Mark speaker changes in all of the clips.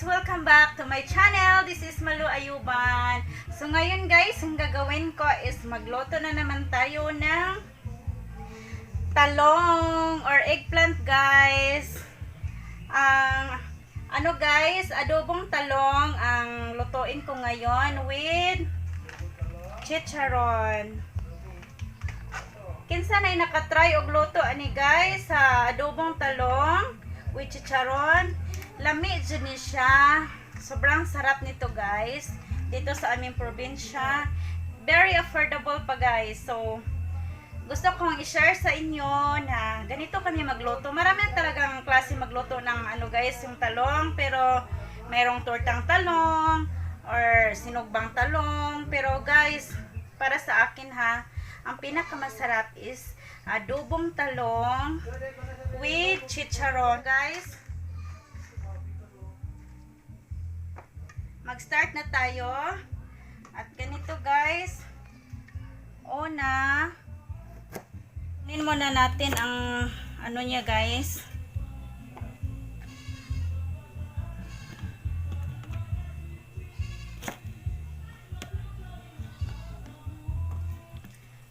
Speaker 1: Welcome back to my channel. This is Malu Ayuban. So ngayon guys, ang gagawin ko is magluto na naman tayo ng talong or eggplant guys. Guys, adobong talong ang lutuin ko ngayon with chicharon. Kinsa na nakatry og luto ani guys sa adobong talong with chicharon. Lami dyan ni siya. Sobrang sarap nito guys. Dito sa aming probinsya. Very affordable pa guys. So, gusto kong i-share sa inyo na ganito kami magluto. Marami talagang klase magluto ng guys, yung talong. Pero, mayroong tortang talong or sinugbang talong. Pero guys, para sa akin ha, ang pinakamasarap is adobong talong with chicharon. Guys, mag-start na tayo. At ganito guys. Una, kunin muna natin ang niya guys.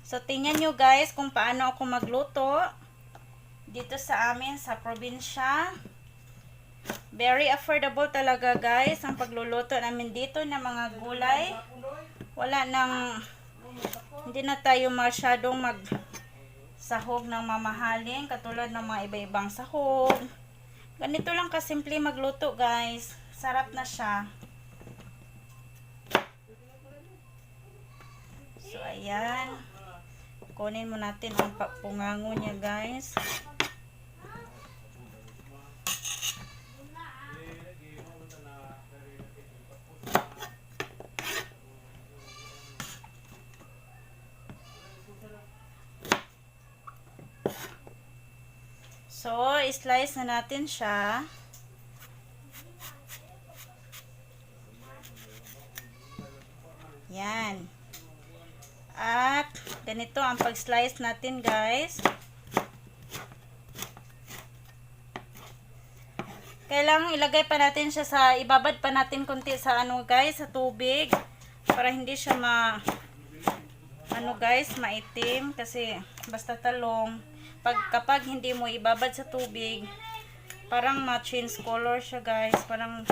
Speaker 1: So tingnan nyo guys kung paano ako magluto dito sa amin sa probinsya. Very affordable talaga guys ang pagluluto namin dito ng mga gulay. Hindi na tayo masyadong magsahog ng mamahalin katulad ng mga iba-ibang sahog. Ganito lang kasimple magluto guys. Sarap na siya. So ayan. Kunin mo natin ang pungango niya guys. So, slice na natin siya. Yan. At, ganito ang pag-slice natin, guys. Kailangan ilagay pa natin siya ibabad pa natin konti sa guys, sa tubig. Para hindi siya guys, maitim. Kasi, basta talong. Kapag hindi mo ibabad sa tubig, parang ma-change color siya guys, parang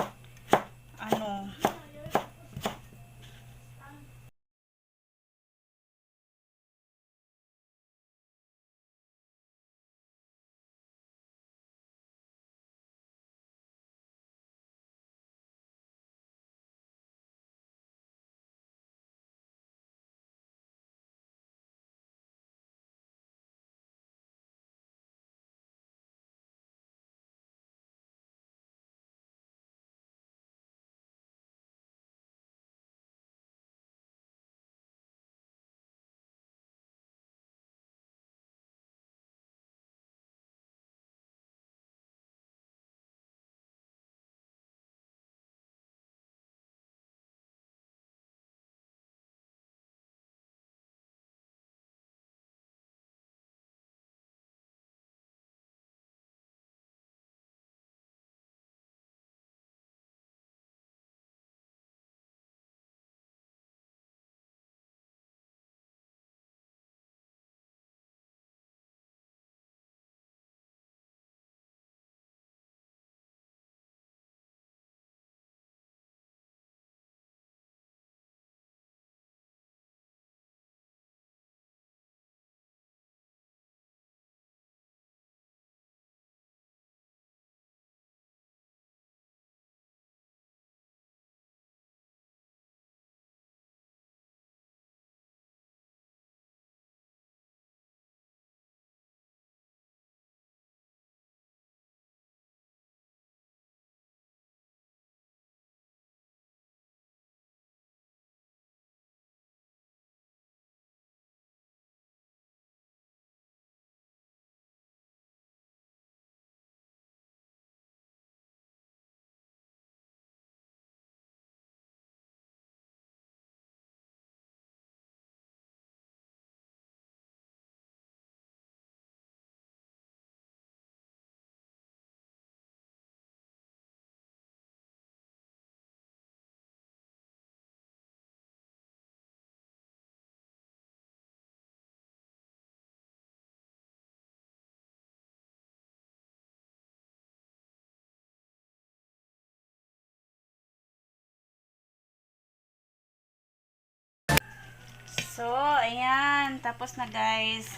Speaker 1: So, ayan. Tapos na guys.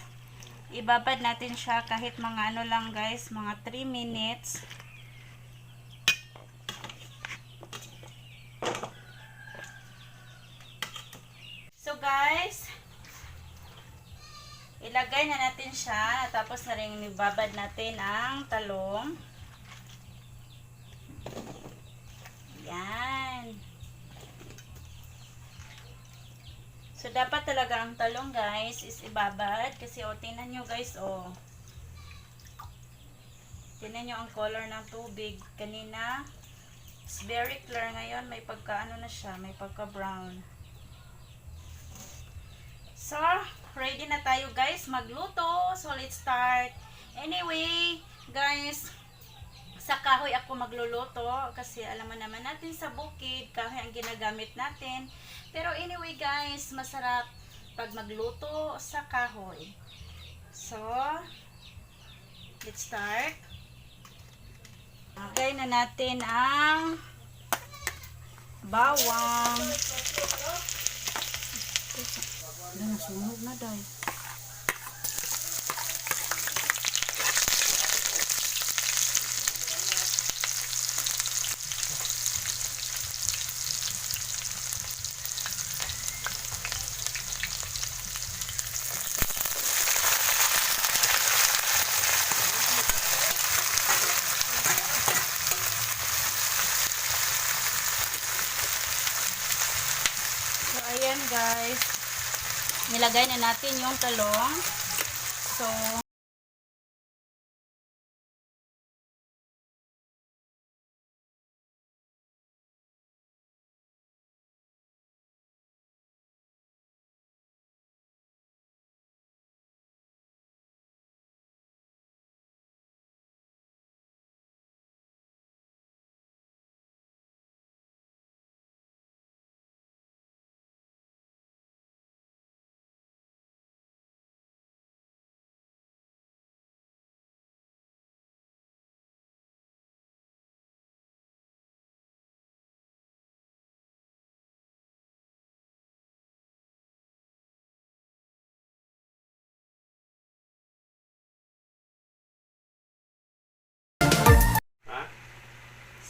Speaker 1: Ibabad natin siya kahit mga ano lang guys. Mga 3 minutes. So guys, ilagay na natin siya. Tapos na rin ibabad natin ang talong. Yan. So, dapat talaga ang talong guys is ibabad. Kasi tingnan nyo guys tingnan nyo ang color ng tubig. Kanina, it's very clear. Ngayon, may pagka-ano na siya. May pagka-brown. So, ready na tayo guys magluto. So, let's start. Anyway, guys, sa kahoy ako magluluto kasi alam mo naman natin sa bukid, kahoy ang ginagamit natin. Pero anyway guys, masarap pag magluto sa kahoy. So, let's start. Lagay na natin ang bawang. Nasunog na dahil. So, ayan guys. Nilagay na natin yung talong. So,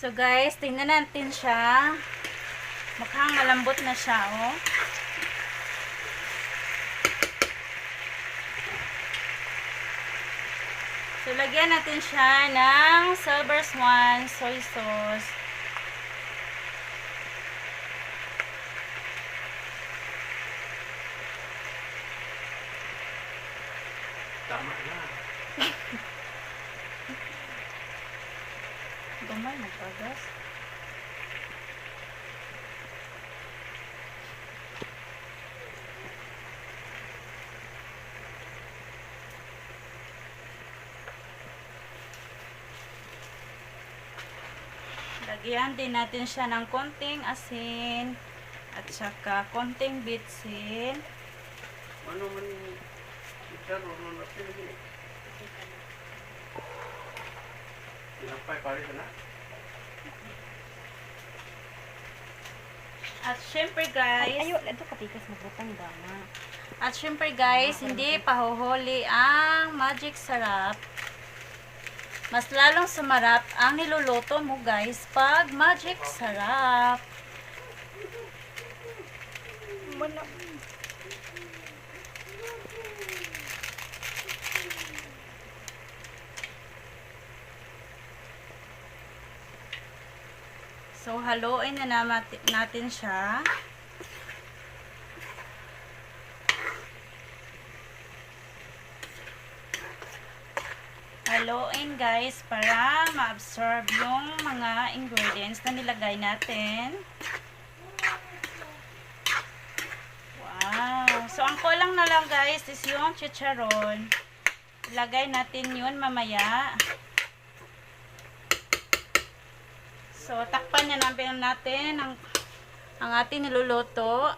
Speaker 1: so guys, tingnan natin siya. Mukhang malambot na siya, oh. So, lagyan natin siya ng Silver Swan soy sauce.
Speaker 2: Tama na.
Speaker 1: Gamay, magpagas. Lagyan din natin siya ng konting asin at saka konting bitsin.
Speaker 2: Ano man ito, ano natin lagi. Pinapay pare na.
Speaker 1: At syempre guys,
Speaker 3: Ayo, ito katikas magbutang dama.
Speaker 1: at syempre guys, hindi pahuhuli ang magic sarap. Mas lalong sumarap ang niluluto mo guys pag magic sarap.
Speaker 3: Mana?
Speaker 1: So, haluin na natin siya. Haluin guys para ma-absorb yung mga ingredients na nilagay natin. Wow! So, ang kulang na lang guys is yung chicharon. Ilagay natin yun mamaya. So, takpan na natin ang ating niluluto.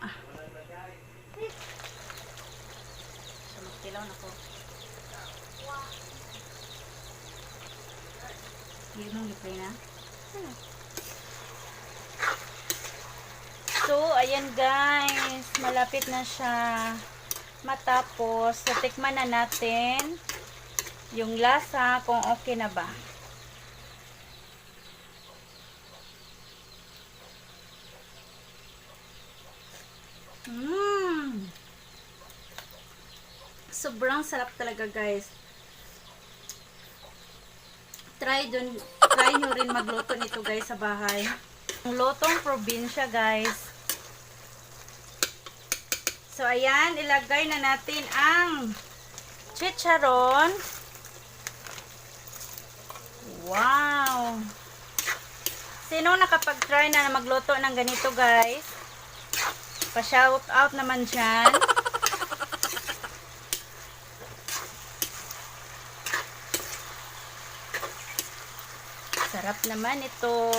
Speaker 1: So, magtilaw na ko. Hindi mo nipay na. So, ayan guys, malapit na siya matapos. So, tikman na natin yung lasa kung okay na ba. Sobrang sarap talaga guys. Try nyo rin magluto nito guys sa bahay. Ang lutong probinsya guys. So ayan, ilagay na natin ang chicharon. Wow! Sino nakapag-try na magluto ng ganito guys? Pa-shout out naman dyan. Sarap naman ito.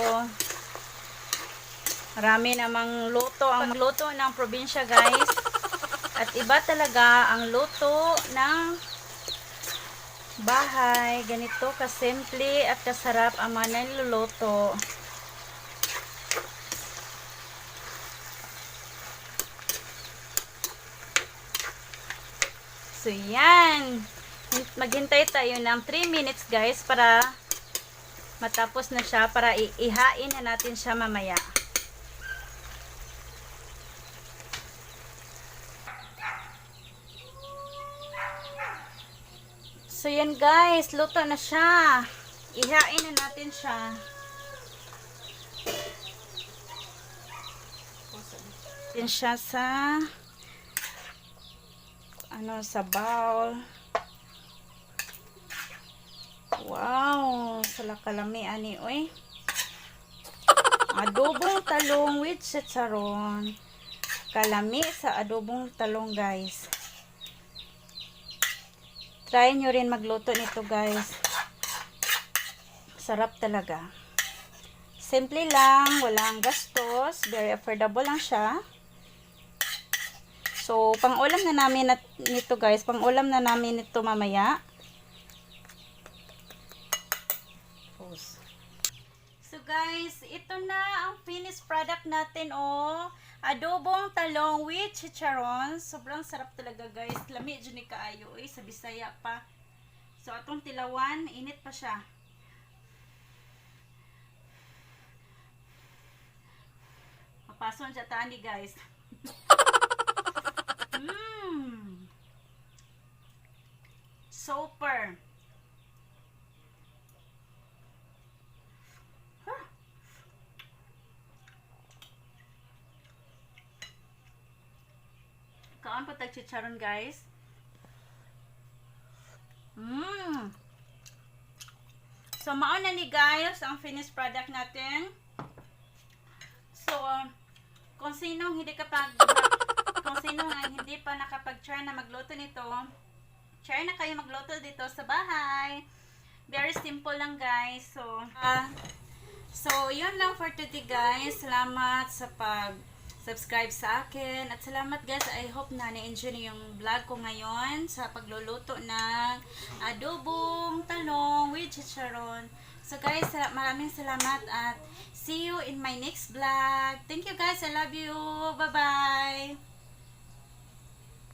Speaker 1: Marami namang luto ang luto ng probinsya guys. At iba talaga ang luto ng bahay. Ganito kasimple at kasarap ang mga niluluto. So yan. Maghintay tayo ng 3 minutes guys para matapos na siya, para ihain na natin siya mamaya. So yan guys, luto na siya. Ihain na natin siya. Din siya sa sa bowl. Wow, salakalami ani oy. Adobong talong with chicharon. Kalami sa adobong talong guys. Try nyo rin magluto nito guys. Sarap talaga. Simple lang, walang gastos, very affordable lang siya. So, pang-ulam na namin nito guys, pang-ulam na namin nito mamaya. So guys, ito na ang finished product natin adobong talong with chicharon. Sobrang sarap talaga guys. Lami dyan ni kaayo sa Bisaya pa. So atong tilawan, init pa siya. Mapason siya tani guys. Super. Kaon pa tag chicharon guys. So mao na ni guys ang finished product natin. So kung sinong hindi pa nakapag-try na magluto nito, try na kayo magluto dito sa bahay. Very simple lang guys. So yun lang for today guys. Salamat sa subscribe sa akin. At salamat guys. I hope na na-enjoy niyo yung vlog ko ngayon sa pagluluto ng adobong talong with chicharon. So guys, maraming salamat at see you in my next vlog. Thank you guys. I love you. Bye-bye.